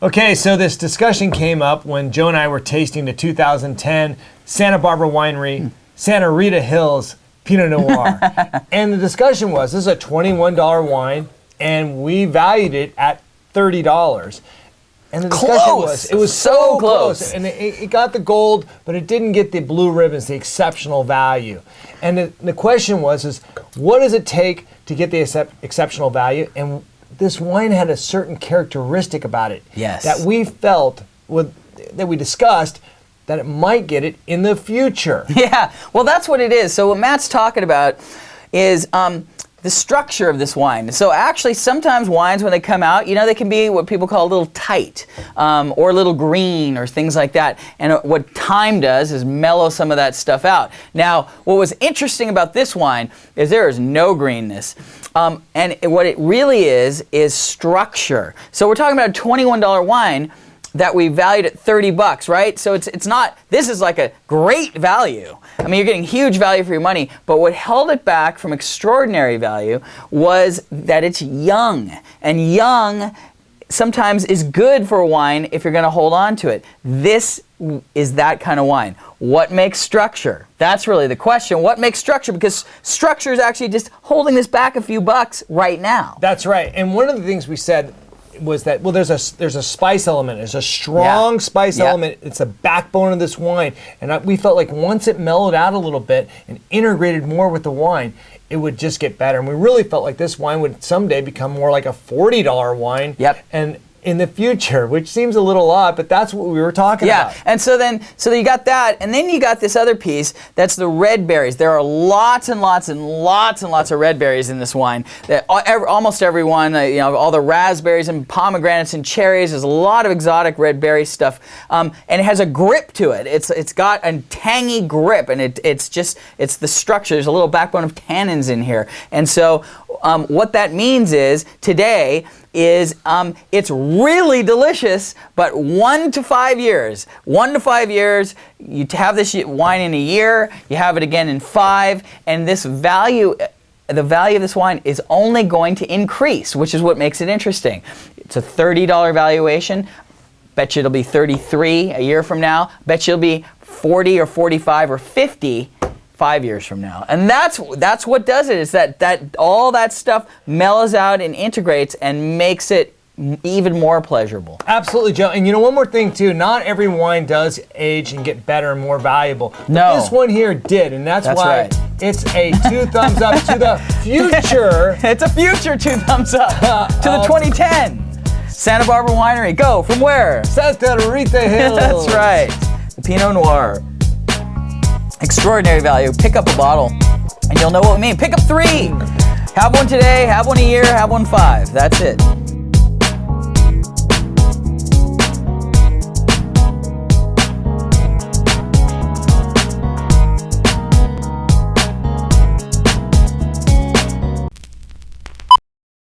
Okay, so this discussion came up when Joe and I were tasting the 2010 Santa Barbara Winery Santa Rita Hills Pinot Noir. And the discussion was, this is a $21 wine, and we valued it at $30. And the discussion was, it was so close. And it got the gold, but it didn't get the blue ribbons, the exceptional value. And the question was, what does it take to get the exceptional value? And this wine had a certain characteristic about it that we felt, that we discussed, that it might get it in the future. Yeah, well, that's what it is. So what Matt's talking about is the structure of this wine. So actually, sometimes wines, when they come out, you know, they can be what people call a little tight, or a little green, or things like that. And what time does is mellow some of that stuff out. Now, what was interesting about this wine is there is no greenness. And what it really is structure. So we're talking about a $21 wine that we valued at $30, right? So it's not, this is like a great value. I mean, you're getting huge value for your money, but what held it back from extraordinary value was that it's young. And young sometimes is good for a wine if you're gonna hold on to it. This is that kind of wine. What makes structure? That's really the question. What makes structure? Because structure is actually just holding this back a few bucks right now. That's right. And one of the things we said was that, well, there's a spice element. There's a strong spice element. It's the backbone of this wine. And we felt like once it mellowed out a little bit and integrated more with the wine, it would just get better. And we really felt like this wine would someday become more like a $40 wine. And in the future, which seems a little odd, but that's what we were talking about. And so you got that, and then you got this other piece, that's the red berries. There are lots and lots and lots and lots of red berries in this wine. Almost every one, you know, all the raspberries and pomegranates and cherries, there's a lot of exotic red berry stuff. And it has a grip to it. It's got a tangy grip, and it's the structure. There's a little backbone of tannins in here. And so what that means is, today, it's really delicious, but 1 to 5 years. 1 to 5 years, you have this wine in a year, you have it again in 5, and this value, the value of this wine is only going to increase, which is what makes it interesting. It's a $30 valuation. Bet you it'll be $33 a year from now. Bet you it'll be $40 or $45 or $50 5 years from now. And that's what does it, is that all that stuff mellows out and integrates and makes it even more pleasurable. Absolutely, Joe. And you know, one more thing too, not every wine does age and get better and more valuable. But this one here did, and that's why it's a 2 thumbs up to the future. It's a future 2 thumbs up to the 2010 Santa Barbara Winery. Go, from where? Santa Rita Hills. That's right. The Pinot Noir. Extraordinary value. Pick up a bottle and you'll know what we mean. Pick up 3. Have one today, have one a year, have one 5. That's it.